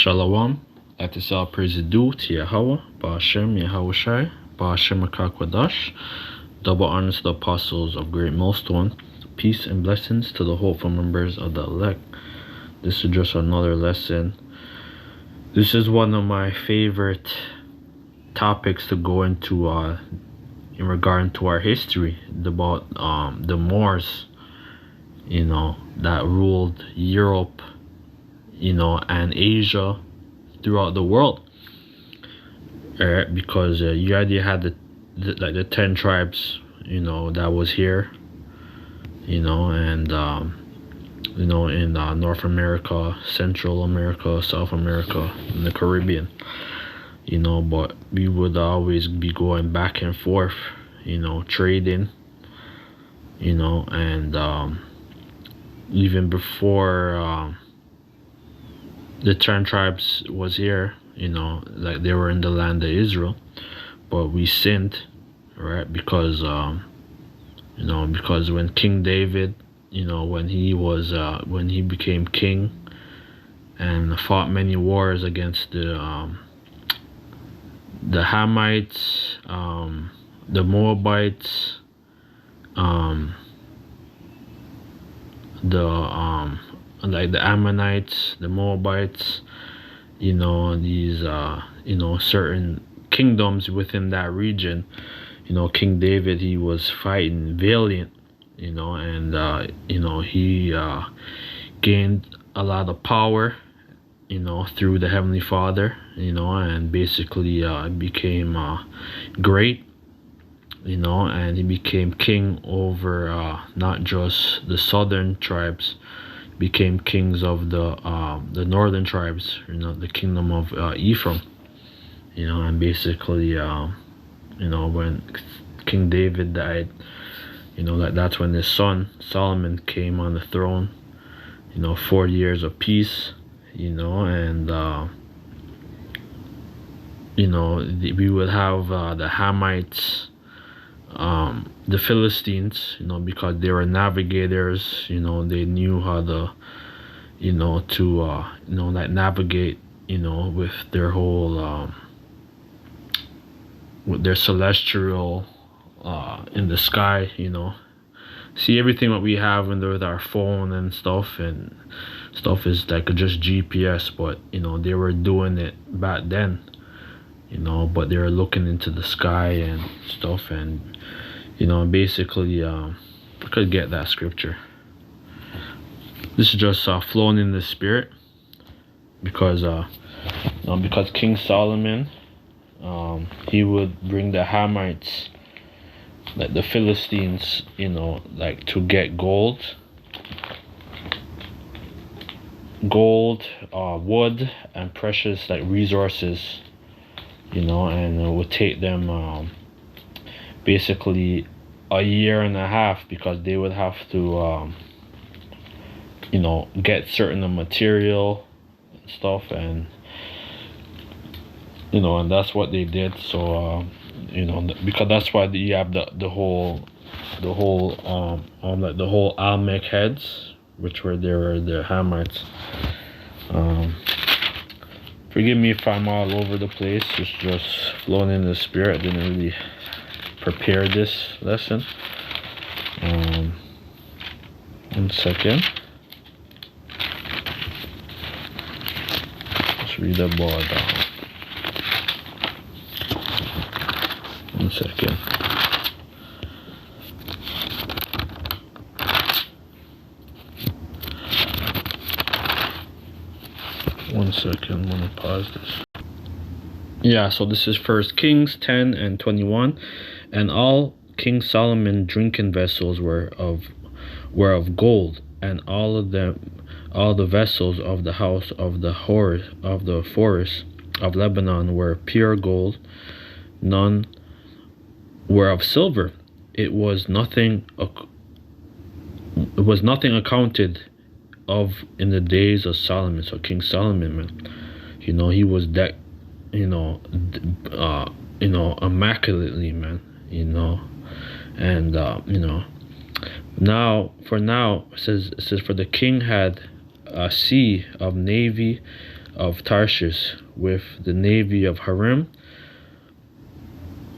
Shalom, at this all praise is due to Yahweh, Ba'ashem Yahushai, Ba'ashem Akakwadash. Double honors to the apostles of Great Millstone. Peace and blessings to the hopeful members of the elect. This is just another lesson. This is one of my favorite topics to go into in regard to our history about the Moors, that ruled Europe, and Asia throughout the world. Because you already had the 10 tribes, that was here, and in North America, Central America, South America, and the Caribbean, but we would always be going back and forth, trading, and even before the 10 tribes was here, like they were in the land of Israel, but we sinned, right? Because because when King David, when he became king and fought many wars against the Hamites, the Moabites, like the Ammonites, the Moabites, these certain kingdoms within that region, King David, he was fighting valiant, and he gained a lot of power, through the Heavenly Father, and basically became great, and he became king over not just the southern tribes, became kings of the northern tribes, the kingdom of Ephraim, and basically when King David died, that's when his son Solomon came on the throne, 40 years of peace, and we would have the Hamites, the Philistines, because they were navigators, they knew how to, like navigate, with their whole, with their celestial, in the sky, see everything that we have with our phone and stuff is like just GPS, but, they were doing it back then, but they were looking into the sky and stuff, and basically I could get that scripture. This is just flowing in the spirit, because King Solomon, he would bring the Hamites, like the Philistines, like to get gold, wood, and precious like resources, and it would take them basically a year and a half, because they would have to get certain material and stuff, and and that's what they did. So because that's why you have the whole like the whole Almec heads, which were the Hamites. Forgive me if I'm all over the place. It's just flowing in the spirit. I didn't really prepare this lesson. 1 second. Let's read about 1 second. I'm gonna pause this. Yeah, so this is 1 Kings 10 and 21. And all King Solomon drinking vessels were of gold, and all the vessels of the house of the forest of Lebanon were pure gold. None were of silver. It was nothing accounted of in the days of Solomon. So King Solomon, man, he was that, immaculately, man, and now it says for the king had a sea of navy of Tarshish with the navy of Harim.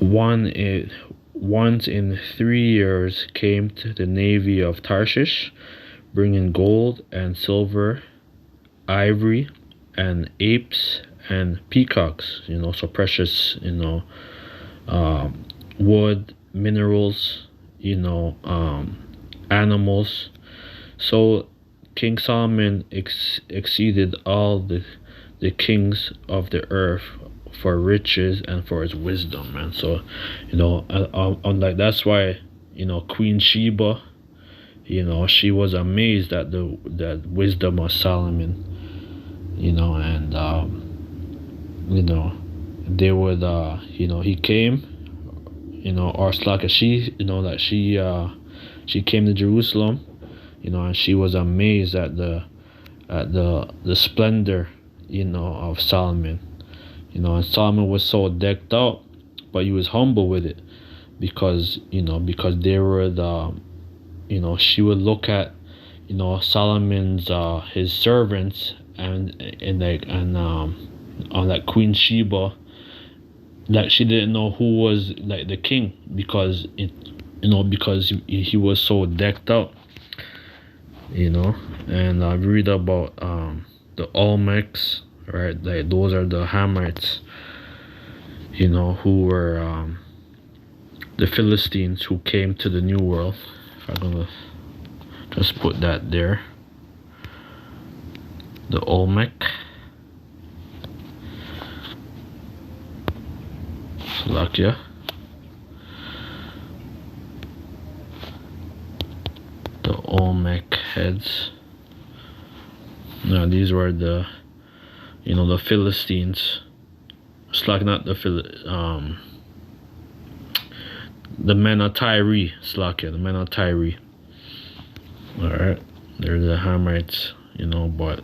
Once in 3 years came to the navy of Tarshish, bringing gold and silver, ivory, and apes and peacocks, so precious, wood, minerals, animals. So King Solomon exceeded all the kings of the earth for riches and for his wisdom, man. So, like that's why, Queen Sheba, she was amazed at the wisdom of Solomon, and they would, he came, or Slaka, she came to Jerusalem, and she was amazed at the splendor, of Solomon, and Solomon was so decked out, but he was humble with it, because they were she would look at, Solomon's his servants, and on that Queen Sheba, that she didn't know who was like the king, because because he was so decked out, and I read about the Olmecs, right? Like those are the Hamites, who were the Philistines who came to the New World. If I'm gonna just put that there, the Olmec. Slovakia. The Olmec heads. Now these were the the Philistines. It's like not the the men of Tyre, Slovakia, the men of Tyre. Alright. They're the Hamites, but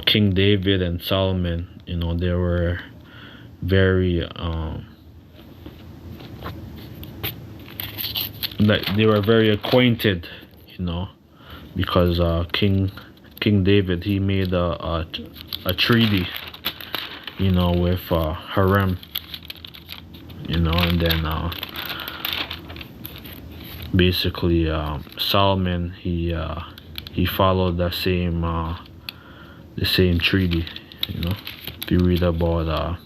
King David and Solomon, they were very like they were very acquainted, because King David, he made a treaty, with Haram, and then basically Solomon, he followed the same treaty. If you read about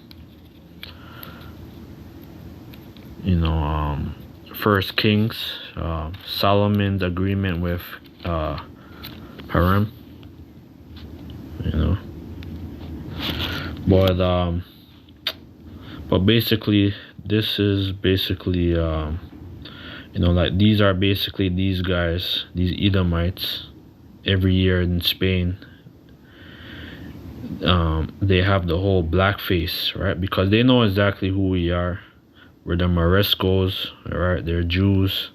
First Kings, Solomon's agreement with Haram, but basically this is basically like these are basically these guys, these Edomites. Every year in Spain, they have the whole Blackface, right? Because they know exactly who we are. We're the Moriscos, right? They're Jews.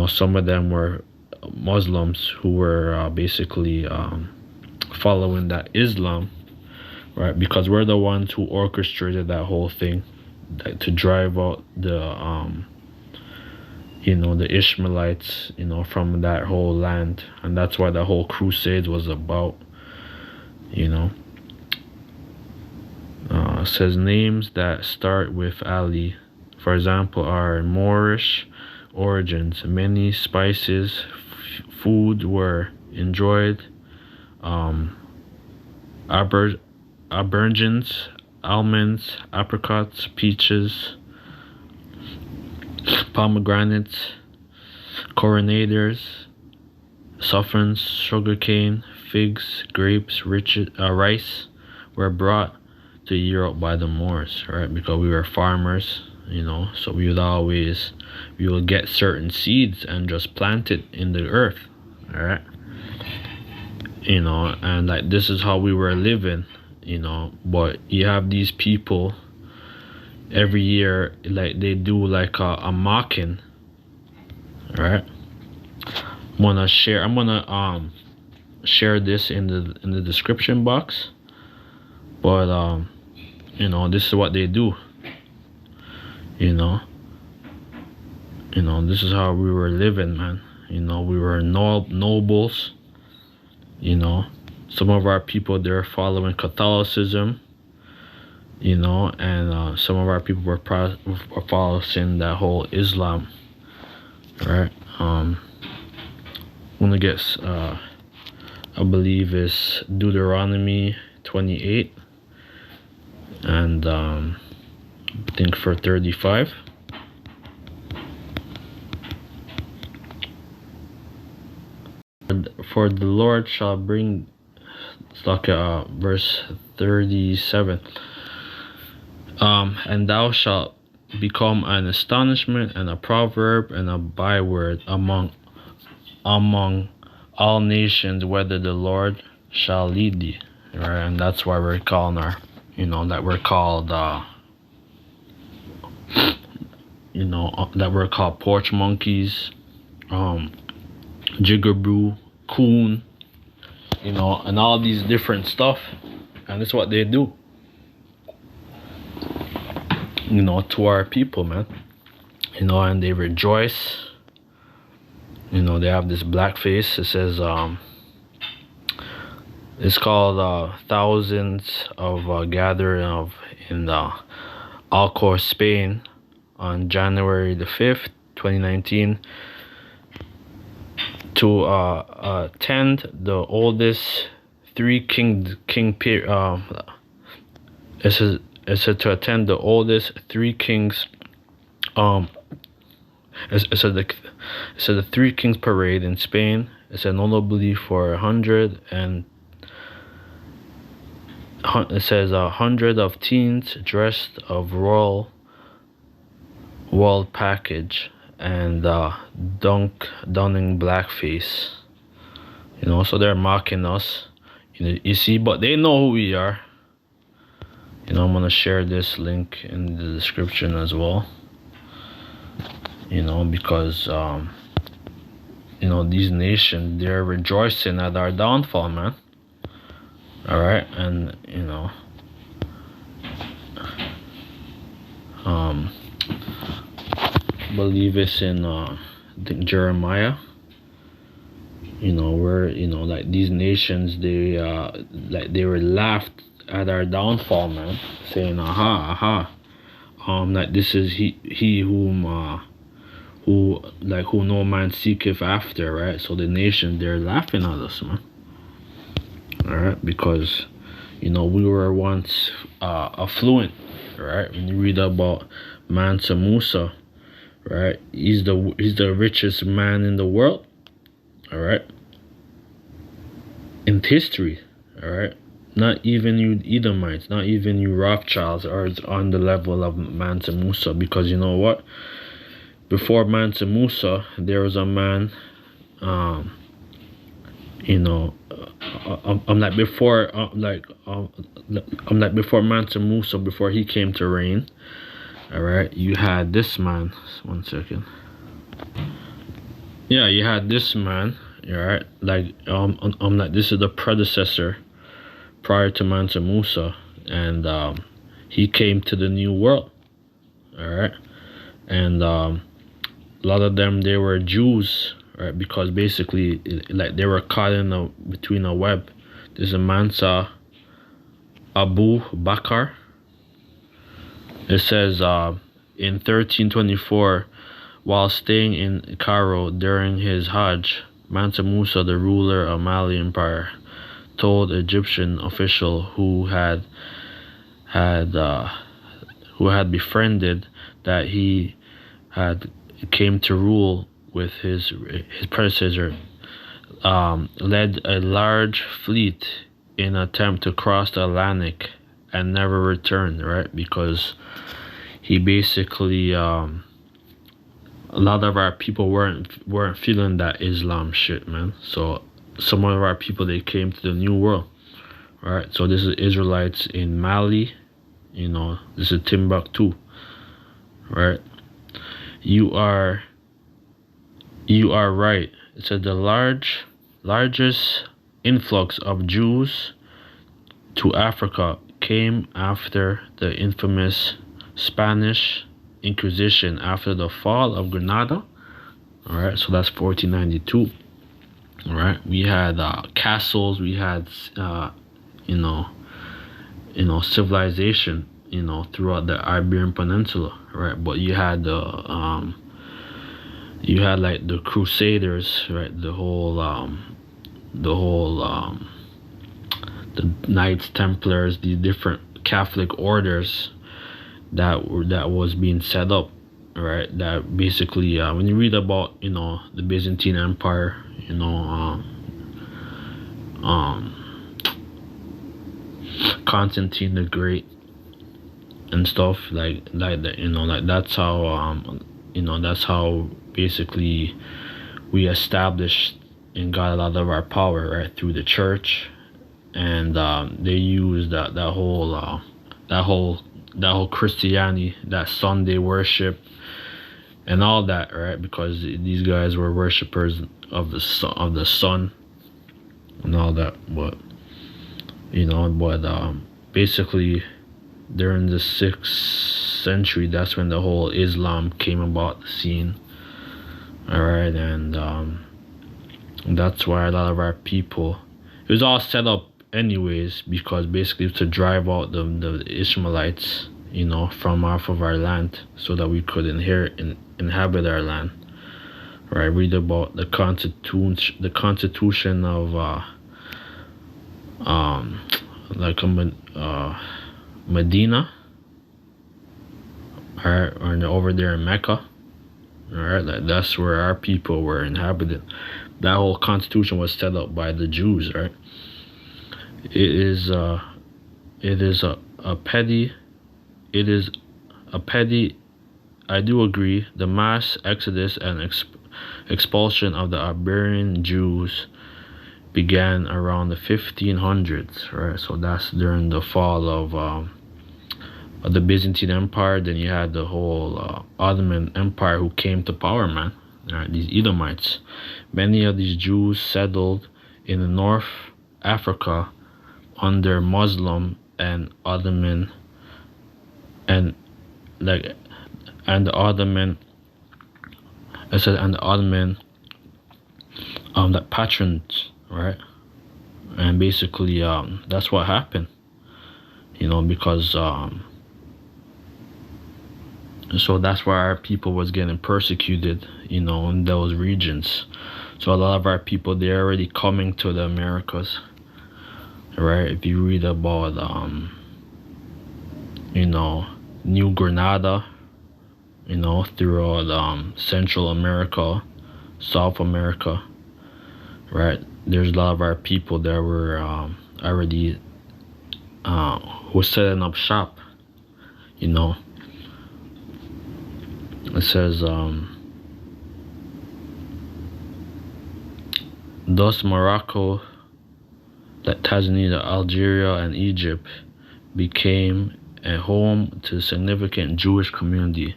Some of them were Muslims who were basically following that Islam, right? Because we're the ones who orchestrated that whole thing, to drive out the the Ishmaelites, from that whole land. And that's why the whole crusade was about, It says names that start with Ali, for example, are Moorish origins. Many spices, food were enjoyed. Aubergines, almonds, apricots, peaches, pomegranates, coronaders, saffrons, sugarcane, figs, grapes, rice were brought to Europe by the Moors, right? Because we were farmers, so we would get certain seeds and just plant it in the earth, all right? And like this is how we were living, but you have these people every year, like they do like a mocking, right? I'm gonna share this in the description box, but this is what they do, this is how we were living, man. We were nobles, Some of our people, they're following Catholicism, you know, and some of our people were following that whole Islam, right? When it gets, I believe it's Deuteronomy 28, and I think for 35. For the Lord shall bring, it's like verse 37. And thou shalt become an astonishment and a proverb and a byword among all nations, whether the Lord shall lead thee. Right, and that's why we're calling our, that we're called, that we're called porch monkeys, jigaboo, coon, and all these different stuff, and it's what they do, to our people, man, and they rejoice. They have this Blackface. It says, it's called thousands of gathering of in the Alcor, Spain, on January the 5th, 2019, to attend the oldest it said to attend the oldest three kings it said the Three Kings Parade in Spain. It said notably for 100, and it says 100 of teens dressed of royal package and donning blackface. So they're mocking us. You see, but they know who we are. I'm gonna share this link in the description as well. Because these nations, they're rejoicing at our downfall, man. All right, and believe it's in I think Jeremiah. Where like these nations, they they were laughed at our downfall, man, saying aha, that this is he whom who no man seeketh after, right? So the nation, they're laughing at us, man. All right, because we were once affluent, right? When you read about Mansa Musa, right? He's the richest man in the world, all right, in history, all right. Not even you Edomites, not even you Rothschilds are on the level of Mansa Musa, because you know what? Before Mansa Musa, there was a man, I'm like before Mansa Musa, before he came to reign. All right, you had this man. 1 second. Yeah, you had this man. All right, this is the predecessor prior to Mansa Musa, and he came to the New World. All right, and a lot of them, they were Jews, right? Because basically, they were caught in between a web. There's a Mansa Abu Bakr. It says in 1324, while staying in Cairo during his Hajj, Mansa Musa, the ruler of Mali Empire, told Egyptian official who had befriended that he had came to rule with his predecessor, led a large fleet in an attempt to cross the Atlantic and never returned, right? Because he basically a lot of our people weren't feeling that Islam shit, man. So some of our people, they came to the New World, right? So this is Israelites in Mali, this is Timbuktu, right? You are right. It said the largest influx of Jews to Africa came after the infamous Spanish Inquisition after the fall of Granada. All right, so that's 1492. right? We had castles, we had you know, civilization, throughout the Iberian Peninsula, right? But you had like the Crusaders, right? The whole the Knights Templars, these different Catholic orders that was being set up, right? That basically, when you read about the Byzantine Empire, Constantine the Great and stuff like that, like that's how basically we established and got a lot of our power, right, through the church. And they used that whole Christianity, that Sunday worship and all that, right? Because these guys were worshippers of the sun and all that. But basically during the 6th century, that's when the whole Islam came about the scene. All right, and that's why a lot of our people, it was all set up anyways, because basically to drive out the Ishmaelites, from off of our land, so that we could inhabit our land. Right, read about the constitution of Medina, right, or over there in Mecca. All right, that's where our people were inhabited. That whole constitution was set up by the Jews, right? It is a petty. I do agree. The mass exodus and expulsion of the Iberian Jews began around the 1500s, right? So that's during the fall of the Byzantine Empire. Then you had the whole Ottoman Empire who came to power, man. Right, these Edomites. Many of these Jews settled in the North Africa under Muslim and Ottoman and the Ottoman that patrons, right? And basically that's what happened, because so that's why our people was getting persecuted, in those regions. So a lot of our people, they're already coming to the Americas, right? If you read about New Granada, throughout Central America, South America, right? There's a lot of our people that were already who was setting up shop. It says thus Morocco, Tanzania, Algeria, and Egypt became a home to a significant Jewish community.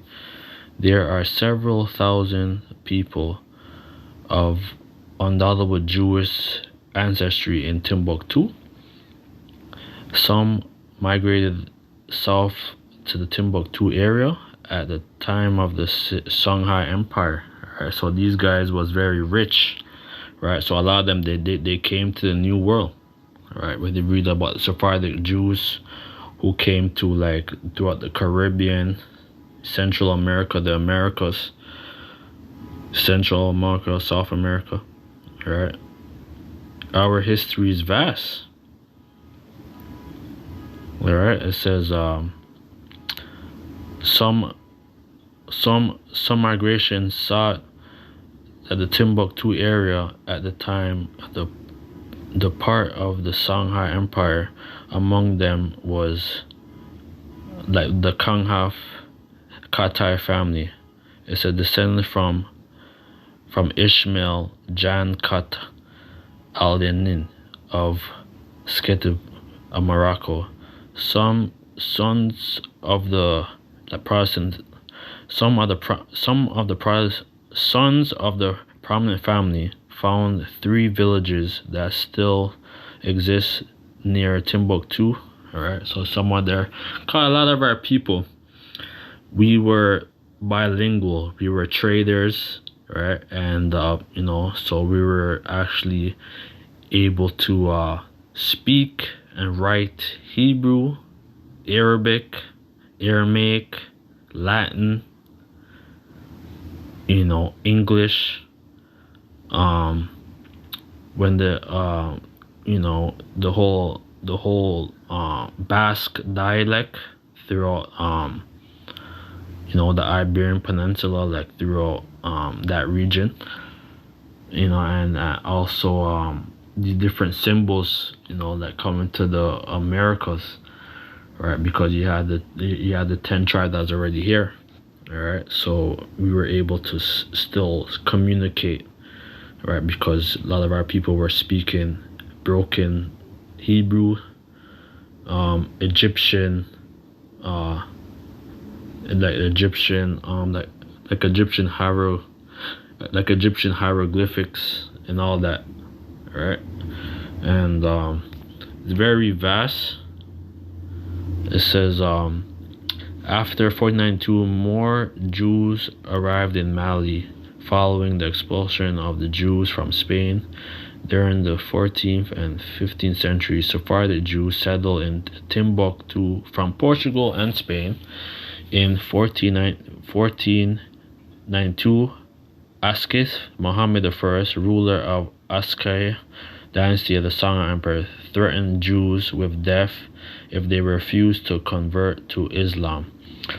There are several thousand people of undoubtable Jewish ancestry in Timbuktu. Some migrated south to the Timbuktu area at the time of the Songhai Empire. Right? So these guys was very rich, right? So a lot of them, they came to the New World, right? When they read about the Sephardic Jews who came to throughout the Caribbean, Central America, the Americas, Central America, South America, right? Our history is vast. All right, it says some migration sought at the Timbuktu area at the time the part of the Songhai Empire. Among them was the Kanghaf Katai family. It's a descendant from Ishmael Jan Kat al-Yanin of Sketib of Morocco. Some sons of the Protestant, sons of the prominent family found 3 villages that still exist near Timbuktu. All right, so somewhere there. A lot of our people, we were bilingual. We were traders, right? And so we were actually able to speak and write Hebrew, Arabic, Aramaic, Latin, English. When the whole Basque dialect throughout the Iberian Peninsula, like throughout that region, and also the different symbols, that come into the Americas, right? Because you had the 10 tribes that's already here, all right. So we were able to still communicate, right? Because a lot of our people were speaking broken Hebrew, Egyptian, like Egyptian, like Egyptian Egyptian hieroglyphics and all that, right? And it's very vast. It says after 1492, more Jews arrived in Mali following the expulsion of the Jews from Spain during the 14th and 15th centuries. Sephardic Jews settled in Timbuktu from Portugal and Spain. In 1492, Askif Muhammad I, ruler of Askaya dynasty of the Song Emperor, threatened Jews with death if they refused to convert to Islam.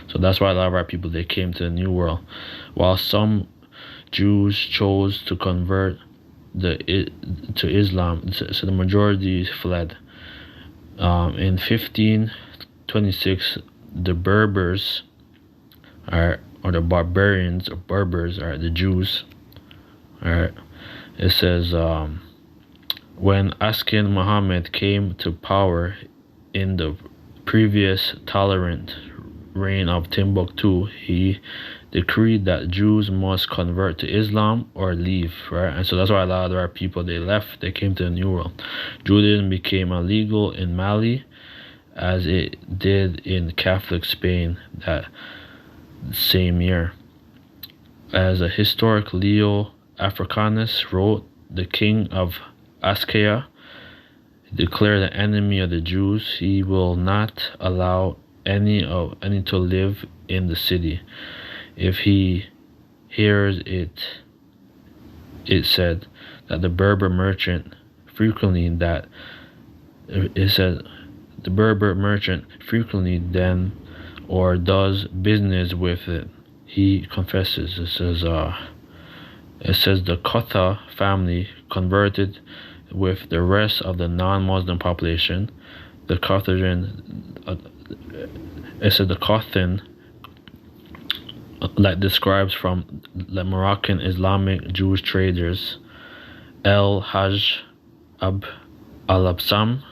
So that's why a lot of our people, they came to the New World. While some Jews chose to convert to Islam, so the majority fled. In 1526, the Berbers, or the barbarians, or Berbers, are the Jews. Alright, it says when Askin Muhammad came to power in the previous tolerant reign of Timbuktu, he decreed that Jews must convert to Islam or leave, right? And so that's why a lot of our people, they left, they came to the New World. Judaism became illegal in Mali, as it did in Catholic Spain that same year. As a historic Leo Africanus wrote, the king of Askaya declared the enemy of the Jews. He will not allow any to live in the city. If he hears it said that the Berber merchant frequently then or does business with it, he confesses. It says the Kotha family converted with the rest of the non-Muslim population. The Kothan, like describes from the Moroccan Islamic Jewish traders El Hajj Al-Absam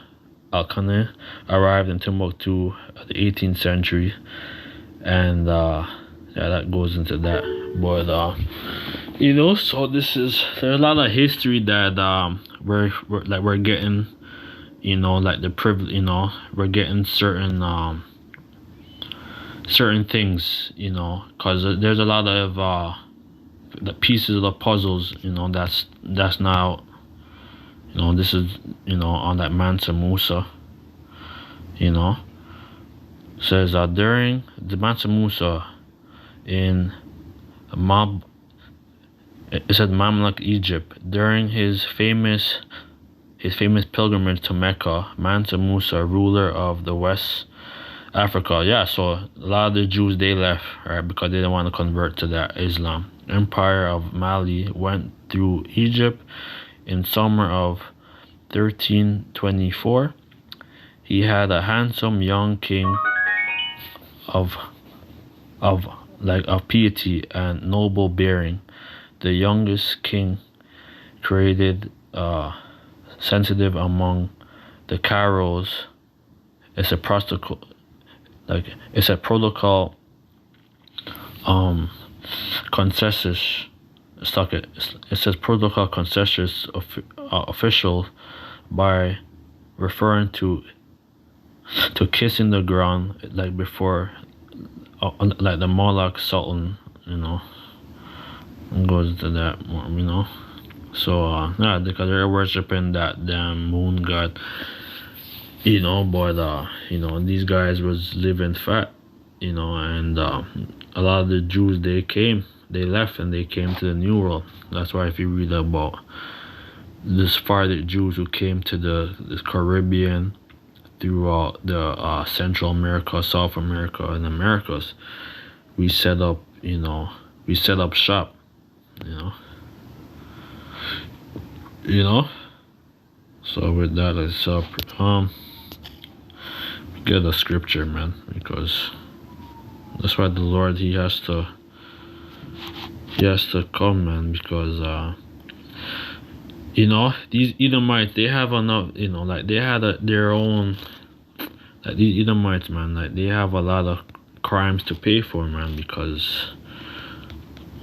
Al-Khaneh arrived in Timbuktu in the 18th century, and that goes into that. But so there's a lot of history that we're getting, like the privilege, we're getting certain things, because there's a lot of the pieces of the puzzles, that's now, this is, on that Mansa Musa, says during the Mansa Musa in Mamluk, Egypt, during his famous pilgrimage to Mecca, Mansa Musa, ruler of the West Africa. Yeah, so a lot of the Jews, they left, right, because they didn't want to convert to that Islam. Empire of Mali went through Egypt in summer of 1324. He had a handsome young king of piety and noble bearing. The youngest king created sensitive among the Caros. It's a protocol consensus. It says protocol consensus official by referring to kissing the ground, before, like the Moloch Sultan, It goes to that more, you know. So yeah, because they're worshiping that damn moon god, you know. But you know, these guys was living fat, you know, and a lot of the Jews, they left and they came to the New World. That's why if you read about the Sephardic Jews who came to the Caribbean, throughout the Central America, South America, and Americas, we set up, you know, we set up shop, you know, you know. So with that, let's get a scripture, man, because that's why the Lord he has to come, man, because you know, these Edomites, they have enough, you know, like they had their own, like these Edomites, man, like they have a lot of crimes to pay for, man, because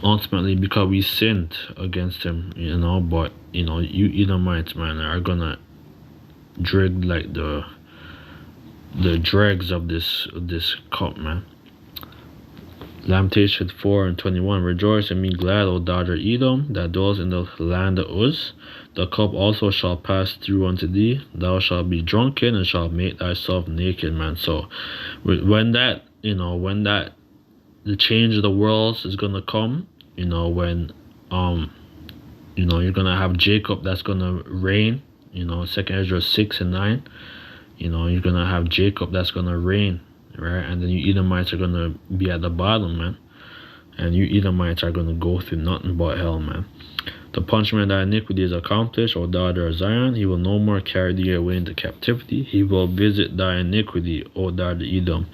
ultimately, because we sinned against him, you know. But you know, you Edomites, man, are gonna drag like the dregs of this cup, man. Lamentation 4:21. Rejoice and be glad, O daughter Edom, that dwells in the land of Uz. The cup also shall pass through unto thee. Thou shalt be drunken and shalt make thyself naked, man. So when that, you know, when that the change of the worlds is gonna come, you know, when you know, you're gonna have Jacob that's gonna reign, you know, 2nd Ezra 6:9. You know, you're gonna have Jacob that's gonna reign, right? And then you Edomites are gonna be at the bottom, man. And you Edomites are gonna go through nothing but hell, man. The punishment of thy iniquity is accomplished, O daughter of Zion. He will no more carry thee away into captivity. He will visit thy iniquity, O daughter Edom.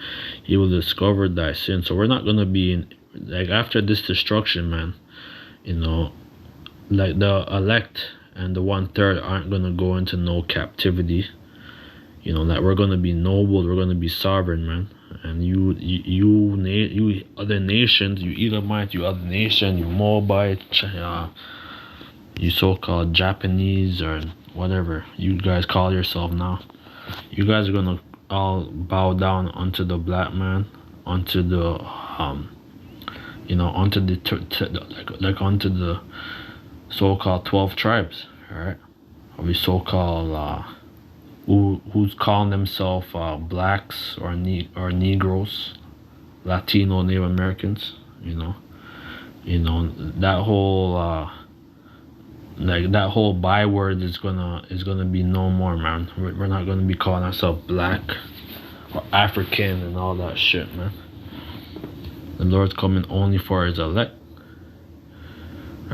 He will discover thy sin. So we're not gonna be in, like, after this destruction, man, you know, like the elect and the 1/3 aren't gonna go into no captivity. You know, that we're gonna be noble, we're gonna be sovereign, man. And you other nations, you Edomites, you other nations, you Moabites, you so-called Japanese or whatever you guys call yourself now, you guys are gonna all bow down unto the black man, unto the you know, unto the like unto the so-called 12 tribes, right? Or we so-called who's calling themselves blacks or Negroes, Latino, Native Americans, you know, that whole like that whole byword is gonna be no more, man. We're not gonna be calling ourselves black or African and all that shit, man. The Lord's coming only for his elect,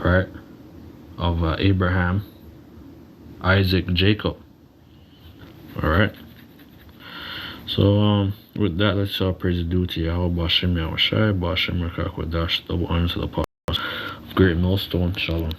right? Of Abraham, Isaac, Jacob. All right. So with that, let's praise due to Yahweh Bashem Yahushai, Bashem Rakakwadash, double honor to the apostle of Great Millstone. Shalom.